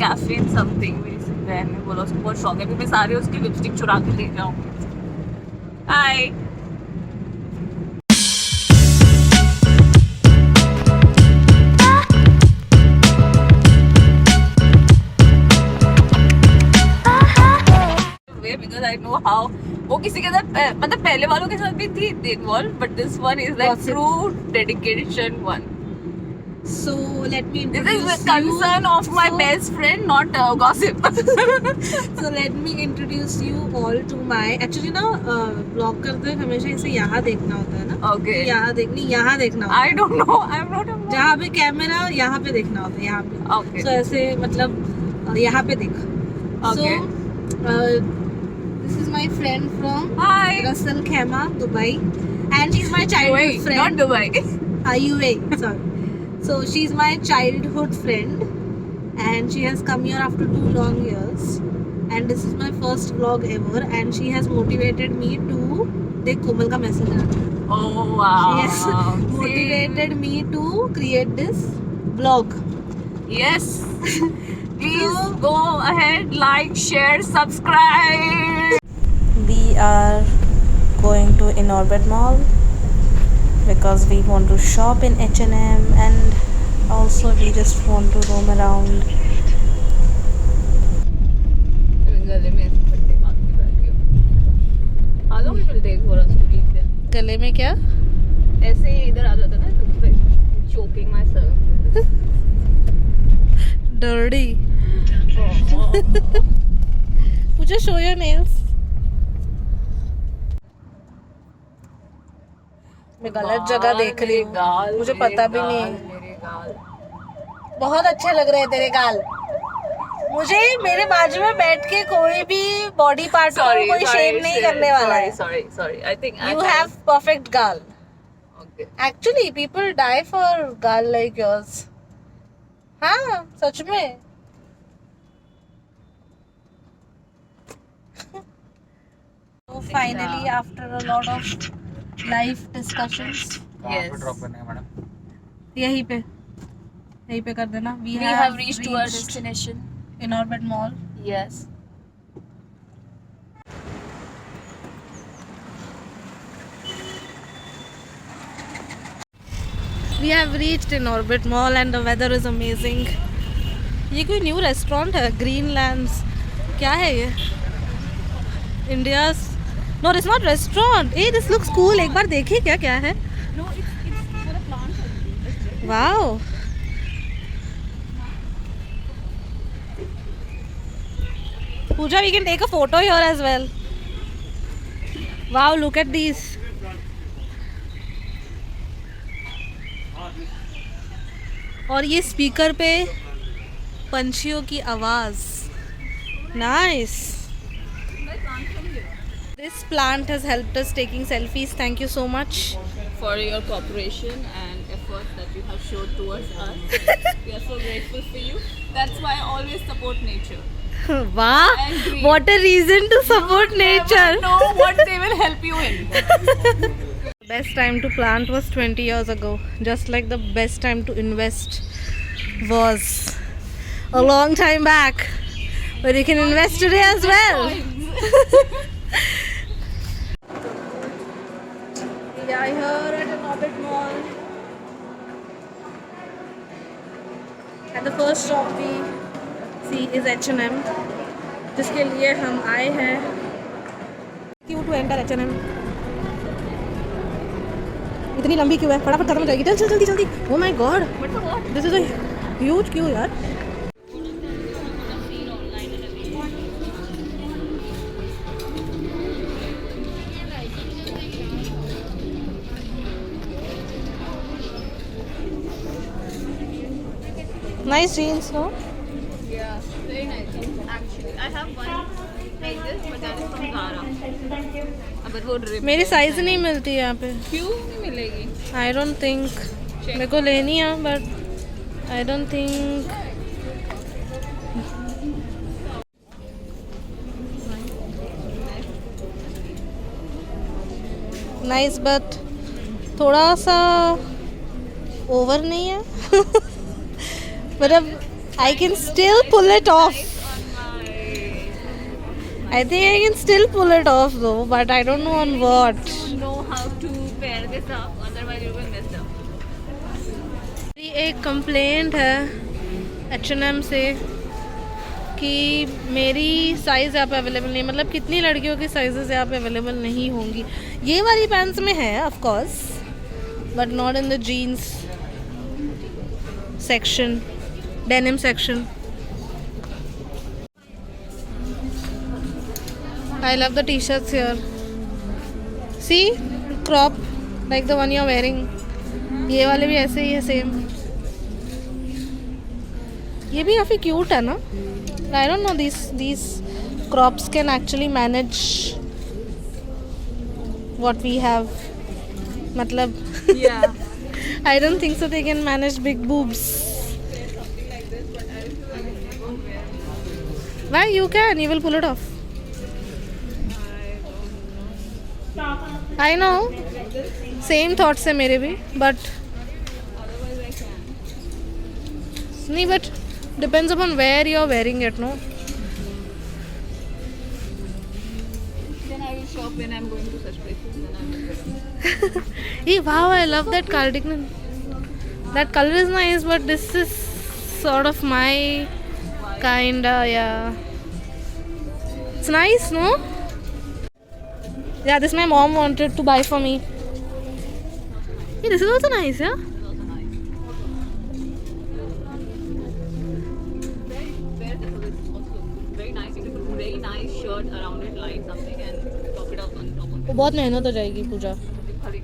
Caffeine something. मेरी बहन ने बोला उसको बहुत शौक है, क्योंकि मैं सारे उसकी लिपस्टिक चुरा के ले जाऊंगी। हाय। Because I know how वो किसी के साथ मतलब पहले वालों के साथ भी थी involve, but this one is like true dedication one. So let me This introduce is the concern of my best friend, not gossip. So let me introduce you all to my actually ना vlog करते हैं हमेशा इसे यहाँ देखना होता है ना। Okay. यहाँ देखना होता है। I don't know. I'm not a जहाँ पे कैमरा यहाँ पे देखना होता है, यहाँ पे। Okay. So ऐसे मतलब यहाँ पे देख। Okay. So this is my friend from Hi. Russell Khema, Dubai, and she's my childhood Not friend. Dubai. UAE, sorry. So she's my childhood friend, and she has come here after 2 long years, and this is my first vlog ever, and she has motivated me to देख कोमल का message आ रहा है। Oh wow. She has motivated me to create this vlog. Yes. Please go ahead, like, share, subscribe. We are going to Inorbit Mall because we want to shop in H&M, and also we just want to roam around. गले में ऐसे पट्टे बांध के बैठी हूँ। How long it will take for us to reach there? गले में क्या? ऐसे ही इधर आ जाता ना, तो फिर choking myself. Dirty. मुझे show your nails. मैं गलत जगह देख रही हूँ, मुझे पता भी नहीं। मेरे गाल बहुत अच्छे लग रहे हैं तेरे गाल। मुझे मेरे बाजू में बैठ के कोई भी बॉडी पार्ट को कोई शेम नहीं करने वाला है। Sorry. I think You have perfect गाल। Okay. Actually, people die for गाल like yours. हाँ, सच में। So finally, after a lot of life discussions, Yes. यहीं पे कर देना। We have reached to our destination. Inorbit Mall. Yes. We have reached Inorbit Mall and the weather is amazing. ये कोई new restaurant है, Greenlands। क्या है ये? India's No, it's not restaurant. Hey, this looks cool. एक बार देखिए क्या है? No, it's for a plant. Wow. Pooja, we can take a photo here as well. Wow, look at these. और ये स्पीकर पे पंछियों की आवाज। Nice. This plant has helped us taking selfies. Thank you so much. For your cooperation and effort that you have showed towards us. We are so grateful for you. That's why I always support nature. Wow, I agree. what a reason to support nature. Never know what they will help you in. Best time to plant was 20 years ago. Just like the best time to invest was a long time back. But you can invest today as well. We are here at Inorbit Mall. And the first shop we see is H&M, जिसके लिए हम आए हैं। Queue to enter H&M. इतनी लंबी Q है, फटाफट खत्म हो जाएगी। चल जल्दी। Oh my god, this is a huge queue यार। Nice jeans, no? Yeah, very nice. Actually, I have one like this, but that is from Zara. But वो drip मेरी साइज नहीं मिलती यहाँ पे। क्यों नहीं मिलेगी? I don't think मेरे को लेनी है, but I don't think nice, but थोड़ा सा ओवर नहीं है। मतलब I can still pull it off. On my I think I can still pull it off though, but I don't know on what. don't know how to pair this up, otherwise you will mess up. मेरी एक complaint है H&M से कि मेरी size यहाँ पे available नहीं, मतलब कितनी लड़कियों की साइजेस यहाँ पे अवेलेबल नहीं होंगी. ये वाली पैंट्स में है of course, but not in the jeans section, denim section. I love the t-shirts here. See, crop like the one you're wearing. ये वाले भी ऐसे ही है सेम. ये भी काफ़ी क्यूट है ना. I don't know, these crops can actually manage what we have. मतलब Yeah. I don't think so they can manage big boobs. Why? You can. You will pull it off. I know. Same thoughts है मेरे भी, but नहीं, but depends upon where you are wearing it, no? Then I will shop when I'm going to such places. Then I will. Hey, wow! I love that cardigan. That color is nice, but this is sort of my kinda, yeah. It's nice, no? Yeah, this my mom wanted to buy for me. Hey, this is also nice, yeah? Very nice. You can put a very nice shirt around it, like something, and top it up on top of वो बहुत मेहनत हो जाएगी पूजा. it.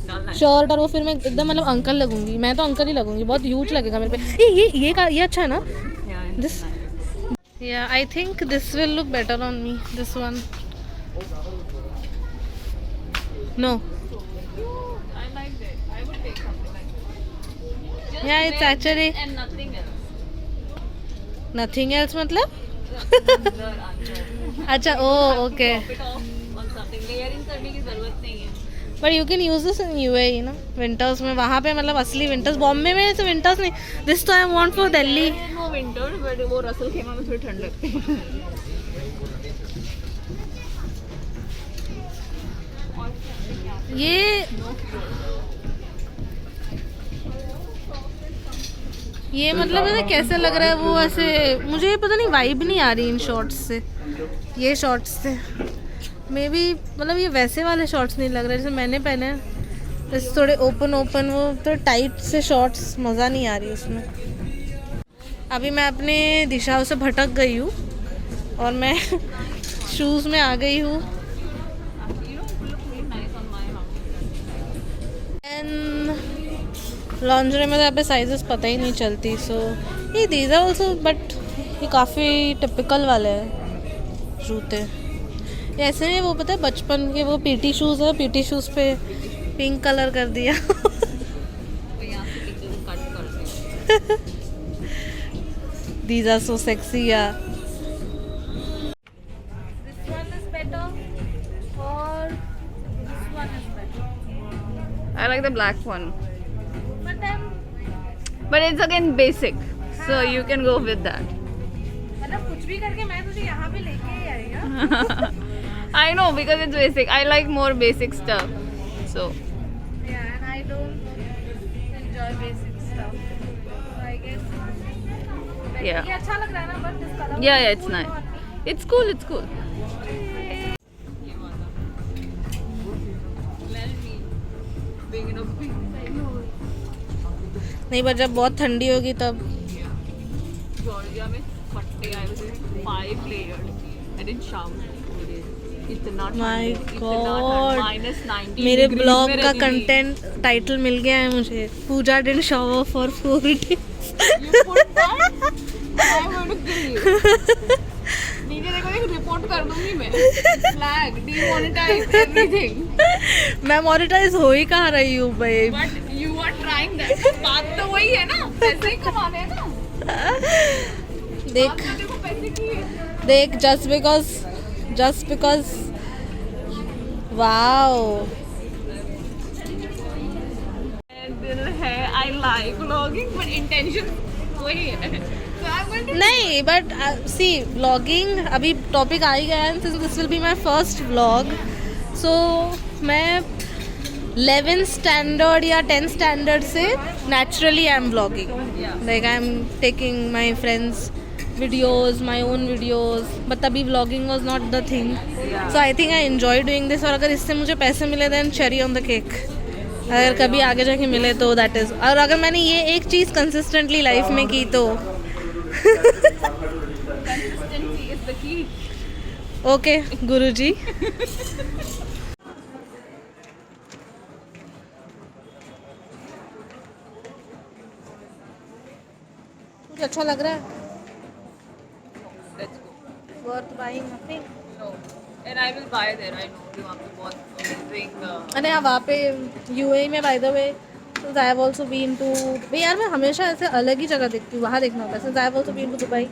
डालना है. Shirt और वो फिर मैं एकदम मतलब अंकल लगूंगी. मैं तो अंकल ही लगूंगी. बहुत ह्यूज लगेगा मेरे पे. ये अच्छा है ना? Yeah. This. Yeah, I think this will look better on me. This one. No. I liked it. I would take something like this. Just Yeah, it's wear actually this and nothing else. nothing else. मतलब? Under, under. अच्छा, oh, okay. Top it off on something. Layering करने की जरूरत नहीं है. But you can use this in UAE, ना? Winters में वहाँ पे मतलब असली winters. बॉम्बे में ऐसे winters नहीं. This तो I want for Delhi. No winter, but वो रसल खेमा में थोड़ी ठंड लगती है. ये मतलब ऐसे कैसे लग रहा है वो ऐसे, मुझे पता नहीं, वाइब नहीं आ रही इन शॉर्ट्स से. ये शॉर्ट्स से मे बी मतलब ये वैसे वाले शॉर्ट्स नहीं लग रहे जैसे मैंने पहने हैं. जैसे थोड़े ओपन वो तो टाइट से शॉर्ट्स मज़ा नहीं आ रही उसमें. अभी मैं अपने दिशाओं से भटक गई हूँ और मैं शूज़ में आ गई हूँ. एंड लॉन्जरी में तो यहाँ पे साइजेस पता ही नहीं चलती. सो ये दीज आर ऑल्सो, बट ये काफ़ी टिपिकल वाले हैं जूते. ये ऐसे में वो पता है बचपन के वो पीटी शूज़ है, पीटी शूज़ पे पिंक कलर कर दिया. These are so sexy, yeah. This one is better or this one is better? I like the black one. But then But it's again basic. So you can go with that. मतलब कुछ भी करके मैं तुझे यहाँ पे लेके ही आएगा. I know because it's basic. I like more basic stuff. So Yeah, and I don't enjoy basic stuff. So I guess yeah. ये अच्छा लग रहा है ना, but this color Yeah, it's nice. It's cool, it's cool. नहीं, पर जब बहुत ठंडी होगी तब. जॉर्जिया में फट्टे आए हुए 5 layered. I didn't shower. इतना My ठंड, God. -90 मेरे degrees ब्लॉग में का रहती थी. कंटेंट टाइटल मिल गया है मुझे. Puja didn't shower for 4 days. You put that? I'm going to kill you. नीचे देखो, एक रिपोर्ट कर दूंगी मैं. Flag, demonetize everything. मैं मोनेटाइज हो ही कहाँ रही हूँ भाई. But you are trying that. बात तो वही है ना, पैसे ही कमाने हैं ना. देख बात तो देखो पैसे की है. देख, just because wow. दिल है, I like vlogging, but intention वही है. So I'm going to. नहीं बट सी व्लॉगिंग अभी टॉपिक आ ही गया है since this will be my first vlog so मैं 11th स्टैंडर्ड या 10th स्टैंडर्ड से naturally I am vlogging like I am taking my friends videos my own videos but तभी vlogging was not the thing so I think I enjoy doing this और अगर इससे मुझे पैसे मिले then cherry on the cake अगर कभी आगे जाके मिले तो दैट इज़ और अगर मैंने ये एक चीज़ कंसिस्टेंटली लाइफ में की तो Consistency is the key. Okay Guruji कुछ अच्छा लग रहा है Let's go. Worth buying nothing No. And I will buy there. I know कि वहाँ पे बहुत amazing. अरे हाँ वहाँ पे यूएई में by the way since I have also been to भाई यार मैं हमेशा ऐसे अलग ही जगह देखती हूँ वहाँ देखना होता है since I have also been to Dubai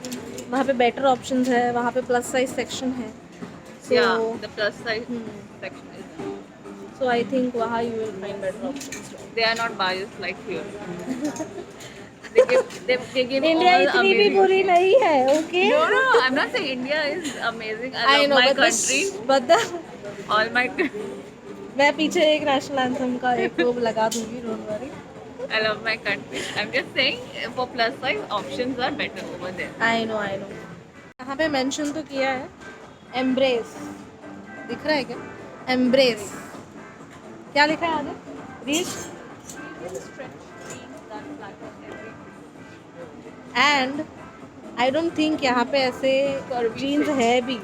वहाँ पे बेटर ऑप्शंस है वहाँ पे प्लस साइज सेक्शन है Yeah, the plus size section is. So I think वहाँ you will find better options They are not biased like here. they give India all इतनी भी amazing. बुरी नहीं है okay No, no, I'm not saying India is amazing. I love my country. All my. मैं पीछे एक national anthem का एक वो लगा दूंगी don't worry I love my country. I'm just saying for plus size options are better over there. I know यहाँ पे मेंशन तो किया है एम्ब्रेस दिख रहा है क्या एम्ब्रेस क्या लिखा है आगे reach and I don't think यहाँ पे ऐसे जीन्स है भी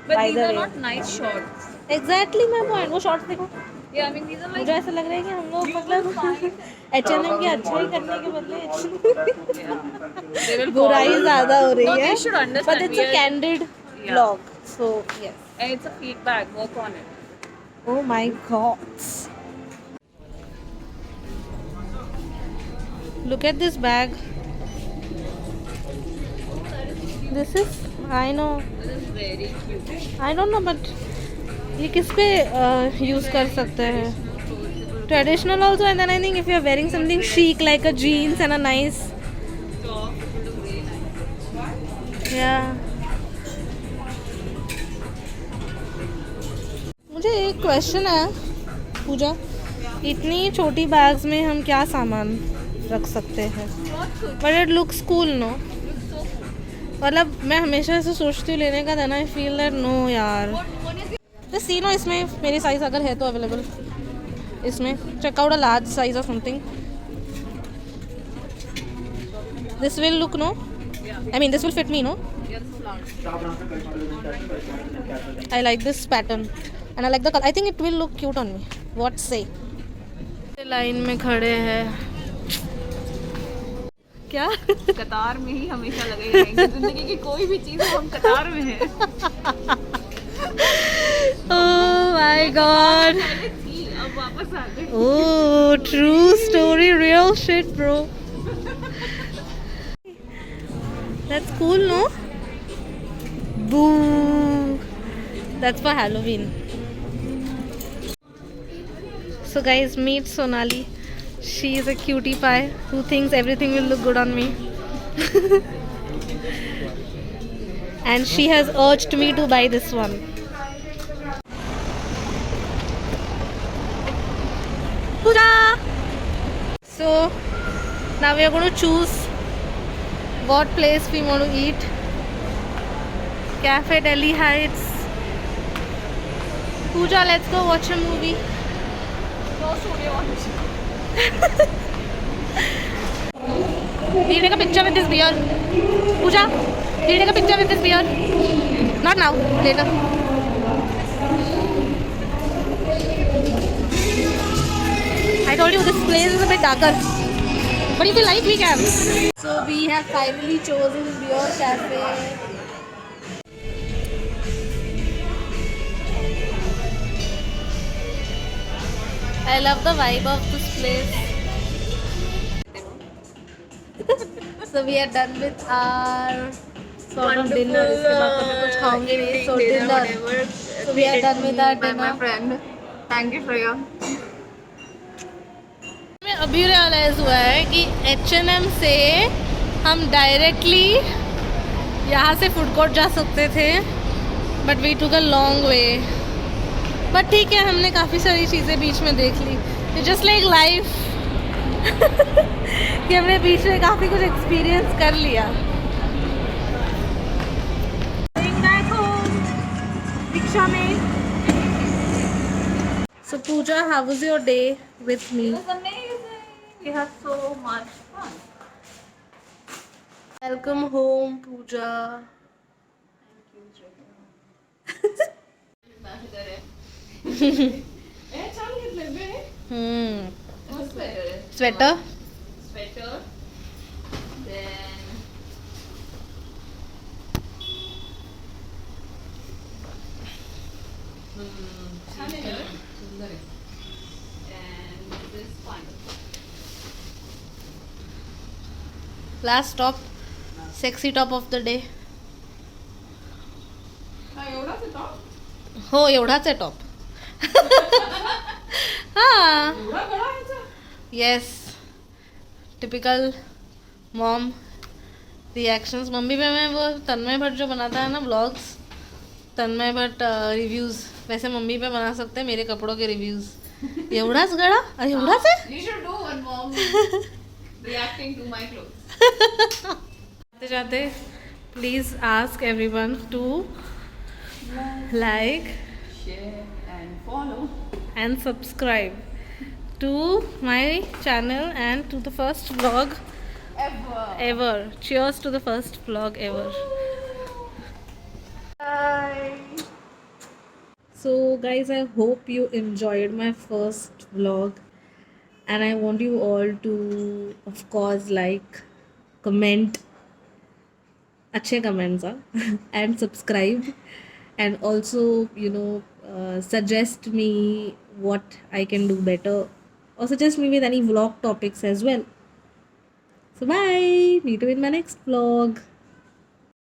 But by these the are way. not nice shorts. Exactly मैं पॉइंट वो शॉर्ट्स देखो Yeah, I mean these are like. मुझे ऐसा लग रहा है कि हम लोग मतलब H&M की अच्छाई करने के बदले They will बुराई follow. ज़्यादा हो रही No, है they should understand. But it's a we are- candid Yeah. Blog so yes And it's a feedback. Work on it. Oh my god. Look at this bag. This is, I know, This is very cute. I don't know, but ये किस पे use कर सकते हैं traditional also and then I think if you are wearing something chic like a jeans and a nice Top. It looks very nice. yeah. मुझे एक question है पूजा इतनी छोटी बैग्स में हम क्या सामान रख सकते हैं but it looks cool no मतलब मैं हमेशा ऐसे सोचती हूँ लेने का देना आई फील दैट नो यार जस्ट सी नो इसमें मेरी साइज़ अगर है तो अवेलेबल इसमें चेकआउट अ लार्ज साइज और something this will look no I mean this will fit me no Yes, flowers. I like this pattern and I like the color. I think it will look cute on me. What say? Line में खड़े हैं क्या कतार में ही हमेशा लगे रहेंगे जिंदगी की कोई भी चीज हो हम कतार में हैं Oh my god. पहले थी अब वापस आ गई Oh, true story, real shit, bro. That's cool, no? Boo. That's for Halloween. So guys, meet Sonali. She is a cutie pie who thinks everything will look good on me. And she has urged me to buy this one. Pooja! So now we are going to choose what place we want to eat. Cafe Delhi Heights. Pooja, let's go watch a movie. No studio We take a picture with this beer. Pooja, we take a picture with this beer. Not now, later. I told you this place is a bit darker. But if you like, we can. So we have finally chosen Beer Cafe. I love the vibe of this place. So we are done with our sort of dinner. इसके बाद तो मैं कुछ खाऊंगी नहीं. So dinner. So we are done with our my dinner. friend. Thank you, Freya. मैं अभी realise हुआ है कि H&M से हम डायरेक्टली यहाँ से फूड कोर्ट जा सकते थे, but we took a long way. But ठीक है, हमने काफ़ी सारी चीज़ें बीच में देख ली। जस्ट लाइक लाइफ कि हमने बीच में काफ़ी कुछ एक्सपीरियंस कर लिया। रिक्शा में। So Pooja, how was your day with me? It was amazing. We had so much fun. Welcome home, Pooja. Sweater. Sweater. Then and this fun. Last stop, sexy top of the day. एवढाच आहे top? हो, एवढाच आहे top. हाँ, एवढा गळा आहे याचा? Yes, typical mom reactions. Mummy पे मैं वो तन्मय भट्ट जो बनाता है ना व्लॉग्स, तन्मय भट्ट रिव्यूज़, वैसे मम्मी पे बना सकते हैं मेरे कपड़ों के रिव्यूज़. एवढाच गळा अरे एवढाच आहे. You should do one mom reacting to my clothes. जाते जाते please ask everyone to like Share and follow. and subscribe to my channel and to the first vlog ever. Cheers to the first vlog ever. Bye. So guys, I hope you enjoyed my first vlog, and I want you all to, of course, like, comment, अच्छे comments and subscribe, and also, you know, suggest me what I can do better, or suggest me with any vlog topics as well. So bye, meet you in my next vlog.